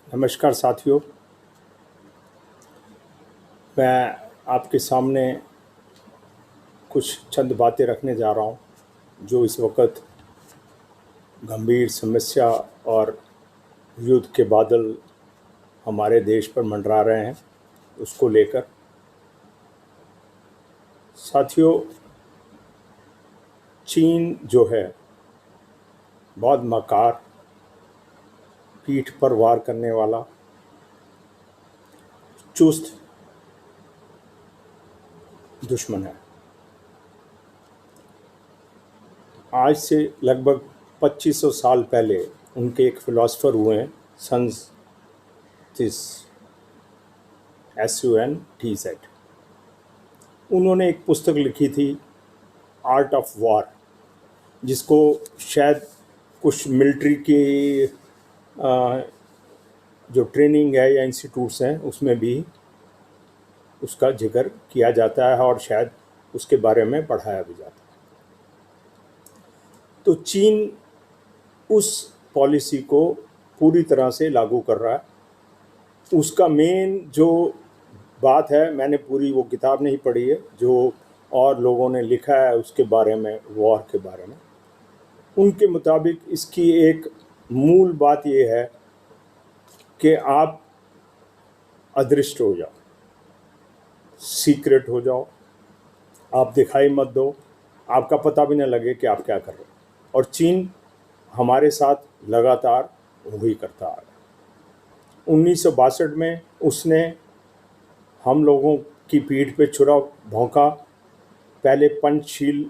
नमस्कार साथियों। मैं आपके सामने कुछ चंद बातें रखने जा रहा हूं जो इस वक्त गंभीर समस्या और युद्ध के बादल हमारे देश पर मंडरा रहे हैं उसको लेकर। साथियों, चीन जो है बहुत मकार, पीठ पर वार करने वाला, चुस्त दुश्मन है। आज से लगभग 2500 साल पहले उनके एक फिलोसफर हुए हैं, सन SUNTZ। उन्होंने एक पुस्तक लिखी थी आर्ट ऑफ वॉर, जिसको शायद कुछ मिलिट्री की जो ट्रेनिंग है या इंस्टीट्यूट्स हैं उसमें भी उसका जिक्र किया जाता है और शायद उसके बारे में पढ़ाया भी जाता है। तो चीन उस पॉलिसी को पूरी तरह से लागू कर रहा है। उसका मेन जो बात है, मैंने पूरी वो किताब नहीं पढ़ी है जो और लोगों ने लिखा है उसके बारे में, वॉर के बारे में। उनके मुताबिक इसकी एक मूल बात ये है कि आप अदृश्य हो जाओ, सीक्रेट हो जाओ, आप दिखाई मत दो, आपका पता भी न लगे कि आप क्या कर रहे हो। और चीन हमारे साथ लगातार वही करता आ रहा है। 1962 में उसने हम लोगों की पीठ पे छुरा भौंका, पहले पंचशील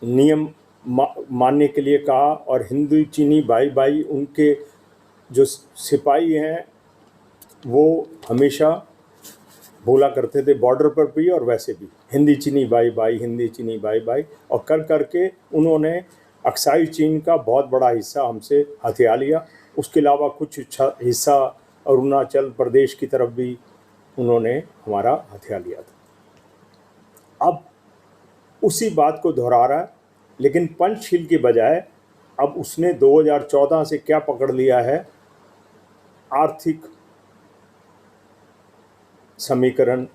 नियम मानने के लिए कहा, और हिंदू चीनी भाई भाई उनके जो सिपाही हैं वो हमेशा बोला करते थे बॉर्डर पर भी और वैसे भी, हिंदी चीनी भाई भाई, हिंदी चीनी भाई भाई। और कर करके उन्होंने अक्साई चीन का बहुत बड़ा हिस्सा हमसे हथिया लिया। उसके अलावा कुछ हिस्सा अरुणाचल प्रदेश की तरफ भी उन्होंने हमारा हथिया लिया था। अब उसी बात को दोहरा रहा है, लेकिन पंचशील की बजाय अब उसने 2014 से क्या पकड़ लिया है, आर्थिक समीकरण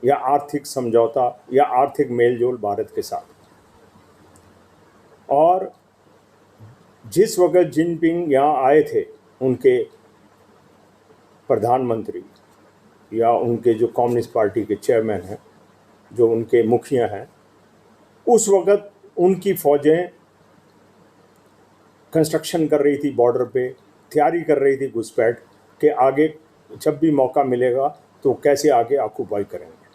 या आर्थिक समझौता या आर्थिक मेलजोल भारत के साथ। और जिस वक्त जिनपिंग यहाँ आए थे, उनके प्रधानमंत्री या उनके जो कम्युनिस्ट पार्टी के चेयरमैन हैं, जो उनके मुखिया हैं, उस वक्त उनकी फौजें कंस्ट्रक्शन कर रही थी बॉर्डर पे, तैयारी कर रही थी घुसपैठ के आगे जब भी मौका मिलेगा तो कैसे आगे ऑक्यूपाई करेंगे।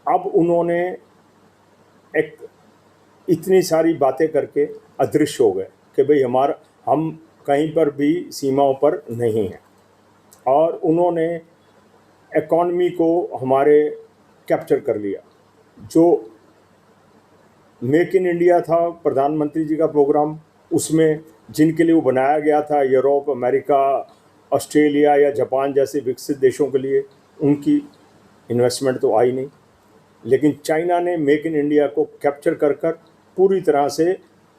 अब उन्होंने एक इतनी सारी बातें करके अदृश्य हो गए कि भाई हम कहीं पर भी सीमाओं पर नहीं हैं, और उन्होंने इकॉनमी को हमारे कैप्चर कर लिया। जो मेक इन इंडिया था प्रधानमंत्री जी का प्रोग्राम, उसमें जिनके लिए वो बनाया गया था, यूरोप, अमेरिका, ऑस्ट्रेलिया या जापान जैसे विकसित देशों के लिए, उनकी इन्वेस्टमेंट तो आई नहीं। लेकिन चाइना ने मेक इन इंडिया को कैप्चर कर पूरी तरह से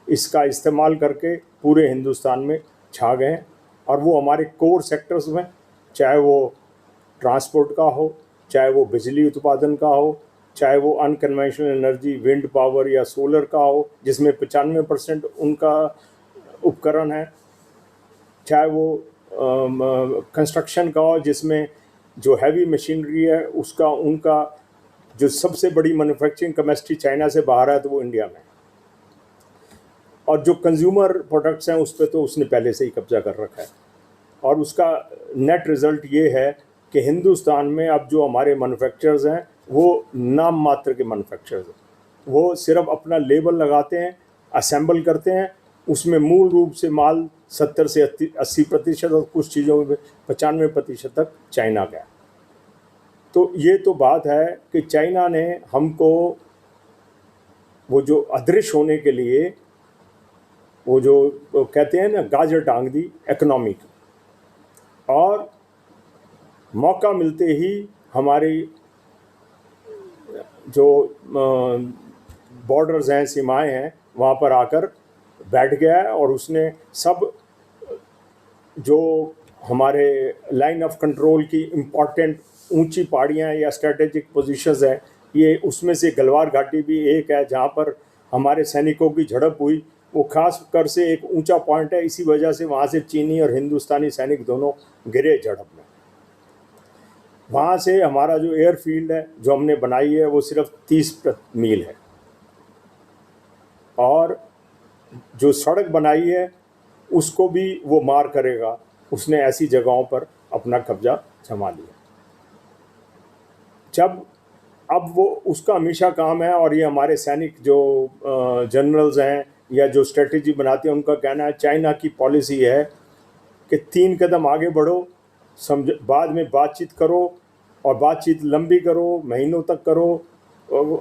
इसका इस्तेमाल करके पूरे हिंदुस्तान में छा गए। और वो हमारे कोर सेक्टर्स में, चाहे वो ट्रांसपोर्ट का हो, चाहे वो बिजली उत्पादन का हो, चाहे वो अनकन्वेंशनल एनर्जी, विंड पावर या सोलर का हो, जिसमें 95% उनका उपकरण है, चाहे वो कंस्ट्रक्शन का हो, जिसमें जो हैवी मशीनरी है उसका उनका जो सबसे बड़ी मैन्युफैक्चरिंग कैपेसिटी चाइना से बाहर है तो वो इंडिया में। और जो कंज्यूमर प्रोडक्ट्स हैं उस पर तो उसने पहले से ही कब्जा कर रखा है। और उसका नेट रिज़ल्ट ये है कि हिंदुस्तान में अब जो हमारे मैन्युफैक्चरर्स हैं वो नाम मात्र के मैन्युफैक्चरर्स हैं। वो सिर्फ अपना लेबल लगाते हैं, असेंबल करते हैं, उसमें मूल रूप से माल 70 से 80% और कुछ चीज़ों में 95% तक चाइना का है। तो ये तो बात है कि चाइना ने हमको वो जो अदृश्य होने के लिए वो जो कहते हैं ना गाजर टांग दी इकोनॉमी की, और मौका मिलते ही हमारी जो बॉर्डर्स हैं, सीमाएं हैं, वहाँ पर आकर बैठ गया है। और उसने सब जो हमारे लाइन ऑफ कंट्रोल की इम्पॉर्टेंट ऊंची पहाड़ियाँ या स्ट्रेटेजिक पोजीशंस हैं, ये उसमें से गलवार घाटी भी एक है जहाँ पर हमारे सैनिकों की झड़प हुई। वो खास कर से एक ऊंचा पॉइंट है, इसी वजह से वहाँ से चीनी और हिंदुस्तानी सैनिक दोनों गिरे झड़प में। वहाँ से हमारा जो एयरफील्ड है जो हमने बनाई है वो सिर्फ 30 मील है, और जो सड़क बनाई है उसको भी वो मार करेगा। उसने ऐसी जगहों पर अपना कब्जा जमा लिया। जब अब वो उसका हमेशा काम है, और ये हमारे सैनिक जो जनरल्स हैं या जो स्ट्रेटजी बनाते हैं उनका कहना है, चाइना की पॉलिसी है कि 3 कदम आगे बढ़ो, समझ बाद में बातचीत करो, और बातचीत लंबी करो, महीनों तक करो,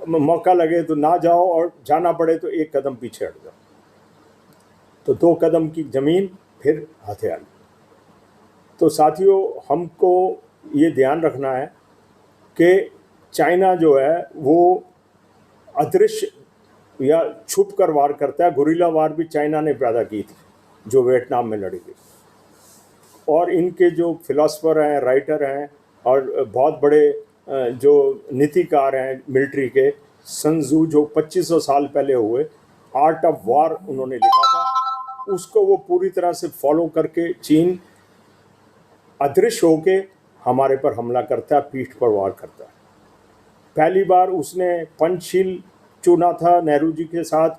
मौका लगे तो ना जाओ, और जाना पड़े तो 1 कदम पीछे हट जाओ। तो 2 कदम की ज़मीन फिर हथियार। तो साथियों, हमको ये ध्यान रखना है कि चाइना जो है वो अदृश्य या छुप कर वार करता है। गुरिल्ला वार भी चाइना ने पैदा की थी जो वियतनाम में लड़ी गई। और इनके जो फिलोसफर हैं, राइटर हैं, और बहुत बड़े जो नीतिकार हैं मिलिट्री के, सन त्सू जो 2500 साल पहले हुए, आर्ट ऑफ वार उन्होंने लिखा था, उसको वो पूरी तरह से फॉलो करके चीन अदृश्य होके हमारे पर हमला करता है, पीठ पर वार करता है। पहली बार उसने पंचशील चुना था नेहरू जी के साथ,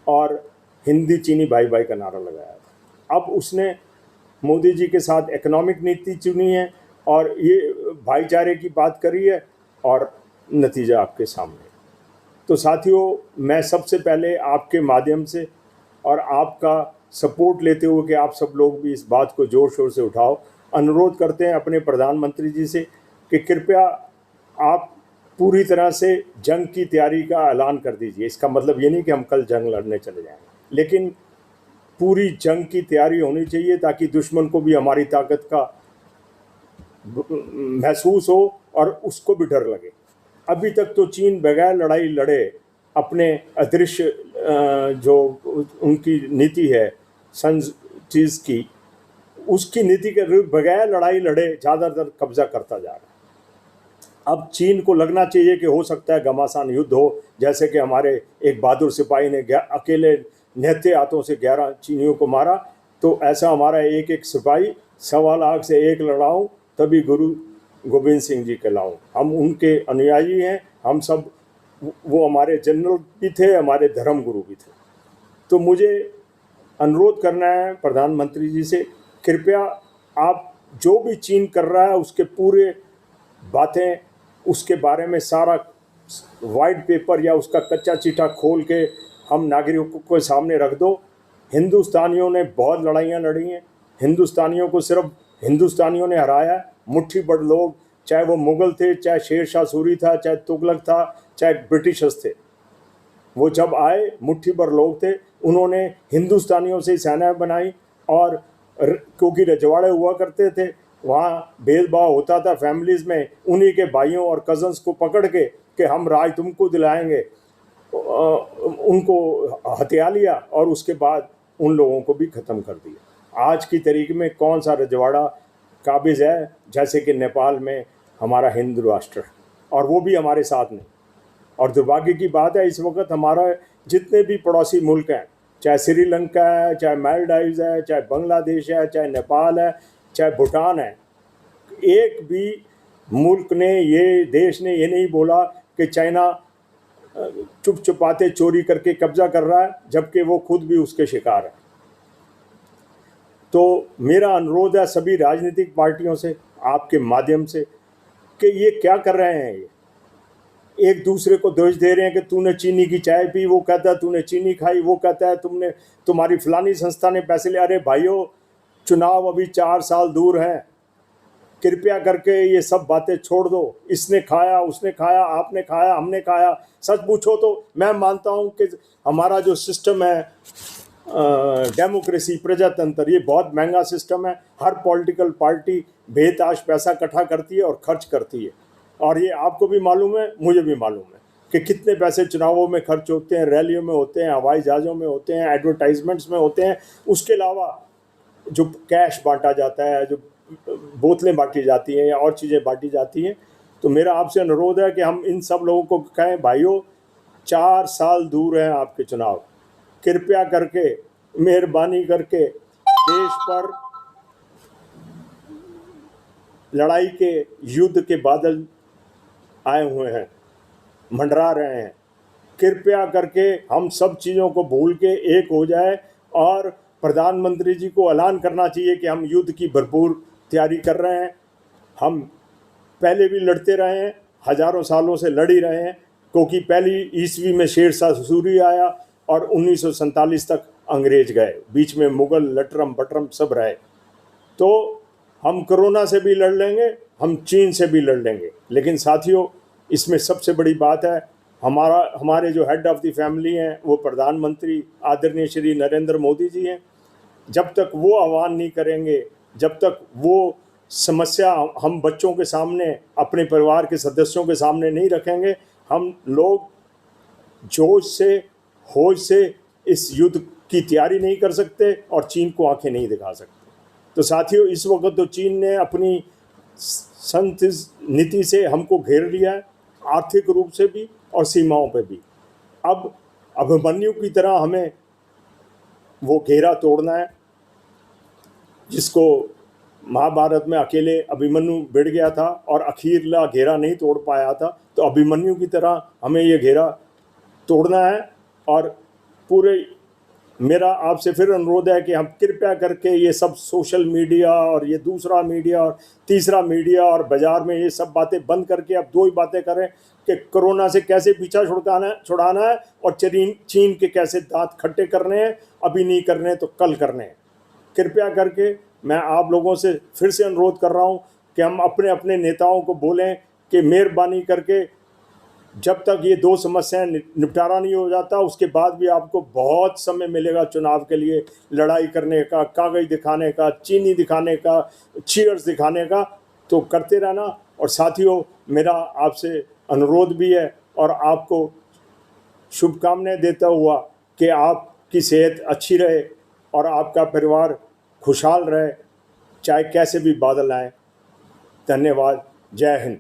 और हिंदी चीनी भाई भाई का नारा लगाया था। अब उसने मोदी जी के साथ इकोनॉमिक नीति चुनी है, और ये भाईचारे की बात करी है, और नतीजा आपके सामने। तो साथियों, मैं सबसे पहले आपके माध्यम से और आपका सपोर्ट लेते हुए कि आप सब लोग भी इस बात को ज़ोर शोर से उठाओ, अनुरोध करते हैं अपने प्रधानमंत्री जी से कि कृपया आप पूरी तरह से जंग की तैयारी का ऐलान कर दीजिए। इसका मतलब ये नहीं कि हम कल जंग लड़ने चले जाएंगे, लेकिन पूरी जंग की तैयारी होनी चाहिए ताकि दुश्मन को भी हमारी ताकत का महसूस हो और उसको भी डर लगे। अभी तक तो चीन बगैर लड़ाई लड़े अपने अदृश्य जो उनकी नीति है चीज़ की, उसकी नीति के बगैर लड़ाई लड़े ज़्यादातर कब्जा करता जा रहा है। अब चीन को लगना चाहिए कि हो सकता है घमासान युद्ध हो, जैसे कि हमारे एक बहादुर सिपाही ने अकेले निहत्थे हाथों से 11 चीनियों को मारा। तो ऐसा हमारा एक एक सिपाही 1.25 लाख से एक लड़ाऊँ तभी गुरु गोविंद सिंह जी कहलाऊँ। हम उनके अनुयायी हैं, हम सब। वो हमारे जनरल भी थे, हमारे धर्म गुरु भी थे। तो मुझे अनुरोध करना है प्रधानमंत्री जी से, कृपया आप जो भी चीन कर रहा है उसके पूरे बातें, उसके बारे में सारा वाइट पेपर या उसका कच्चा चिट्ठा खोल के हम नागरिकों के सामने रख दो। हिंदुस्तानियों ने बहुत लड़ाइयाँ लड़ी हैं, हिंदुस्तानियों को सिर्फ हिंदुस्तानियों ने हराया। मुट्ठी भर लोग, चाहे वो मुग़ल थे, चाहे शेर शाह सूरी था, चाहे तुगलक था, चाहे ब्रिटिशर्स थे, वो जब आए मुट्ठी भर लोग थे। उन्होंने हिंदुस्तानियों से सेना बनाई, और क्योंकि रजवाड़े हुआ करते थे, वहाँ भेदभाव होता था फैमिलीज़ में, उन्हीं के भाइयों और कज़न्स को पकड़ के कि हम राज तुमको दिलाएंगे, उनको हत्या लिया, और उसके बाद उन लोगों को भी ख़त्म कर दिया। आज की तारीख में कौन सा रजवाड़ा काबिज़ है, जैसे कि नेपाल में हमारा हिंदू राष्ट्र है, और वो भी हमारे साथ नहीं। और दुर्भाग्य की बात है, इस वक्त हमारा जितने भी पड़ोसी मुल्क हैं, चाहे श्रीलंका है, चाहे मालदीव्स है, चाहे बांग्लादेश है, चाहे नेपाल है, चाहे भूटान है, एक भी मुल्क ने, ये देश ने ये नहीं बोला कि चाइना चुप चुपाते चोरी करके कब्जा कर रहा है, जबकि वो खुद भी उसके शिकार है। तो मेरा अनुरोध है सभी राजनीतिक पार्टियों से, आपके माध्यम से, कि ये क्या कर रहे हैं। ये एक दूसरे को दोष दे रहे हैं कि तूने चीनी की चाय पी, वो कहता है तूने चीनी खाई, वो कहता है तुम्हारी फलानी संस्था ने पैसे ले। अरे भाइयों, चुनाव अभी 4 साल दूर हैं, कृपया करके ये सब बातें छोड़ दो। इसने खाया, उसने खाया, आपने खाया, हमने खाया। सच पूछो तो मैं मानता हूँ कि हमारा जो सिस्टम है, डेमोक्रेसी, प्रजातंत्र, ये बहुत महंगा सिस्टम है। हर पॉलिटिकल पार्टी बेताश पैसा इकट्ठा करती है और खर्च करती है, और ये आपको भी मालूम है, मुझे भी मालूम है कि कितने पैसे चुनावों में खर्च होते हैं, रैलियों में होते हैं, हवाई जहाज़ों में होते हैं, एडवर्टाइजमेंट्स में होते हैं। उसके अलावा जो कैश बांटा जाता है, जो बोतलें बांटी जाती हैं या और चीज़ें बांटी जाती हैं। तो मेरा आपसे अनुरोध है कि हम इन सब लोगों को कहें, भाइयों 4 साल दूर हैं आपके चुनाव, कृपया करके मेहरबानी करके देश पर लड़ाई के युद्ध के बादल आए हुए हैं, मंडरा रहे हैं। कृपया करके हम सब चीज़ों को भूल के एक हो जाए और प्रधानमंत्री जी को ऐलान करना चाहिए कि हम युद्ध की भरपूर तैयारी कर रहे हैं। हम पहले भी लड़ते रहे हैं, हजारों सालों से लड़ ही रहे हैं, क्योंकि पहली ईस्वी में शेरशाह सूरी आया और 1947 तक अंग्रेज गए, बीच में मुगल लटरम बटरम सब रहे। तो हम कोरोना से भी लड़ लेंगे, हम चीन से भी लड़ लेंगे, लेकिन साथियों इसमें सबसे बड़ी बात है, हमारे जो हेड ऑफ़ द फैमिली हैं वो प्रधानमंत्री आदरणीय श्री नरेंद्र मोदी जी हैं। जब तक वो आह्वान नहीं करेंगे, जब तक वो समस्या हम बच्चों के सामने, अपने परिवार के सदस्यों के सामने नहीं रखेंगे, हम लोग जोश से होश से इस युद्ध की तैयारी नहीं कर सकते और चीन को आंखें नहीं दिखा सकते। तो साथियों इस वक्त तो चीन ने अपनी संत नीति से हमको घेर लिया है, आर्थिक रूप से भी और सीमाओं पे भी। अब अभिमन्यु की तरह हमें वो घेरा तोड़ना है, जिसको महाभारत में अकेले अभिमन्यु भिड़ गया था और अखीरला घेरा नहीं तोड़ पाया था। तो अभिमन्यु की तरह हमें ये घेरा तोड़ना है। और पूरे मेरा आपसे फिर अनुरोध है कि हम कृपया करके ये सब सोशल मीडिया और ये दूसरा मीडिया और तीसरा मीडिया और बाज़ार में ये सब बातें बंद करके अब 2 ही बातें करें कि कोरोना से कैसे पीछा छुड़ाना है और चीन के कैसे दांत खट्टे करने हैं, अभी नहीं करने तो कल करने हैं। कृपया करके मैं आप लोगों से फिर से अनुरोध कर रहा हूँ कि हम अपने अपने नेताओं को बोलें कि मेहरबानी करके जब तक ये 2 समस्याएं निपटारा नहीं हो जाता, उसके बाद भी आपको बहुत समय मिलेगा चुनाव के लिए लड़ाई करने का, कागज दिखाने का, चीनी दिखाने का, चीयर्स दिखाने का। तो करते रहना। और साथियों मेरा आपसे अनुरोध भी है और आपको शुभकामनाएं देता हुआ कि आपकी सेहत अच्छी रहे और आपका परिवार खुशहाल रहे, चाहे कैसे भी बादल आए। धन्यवाद। जय हिंद।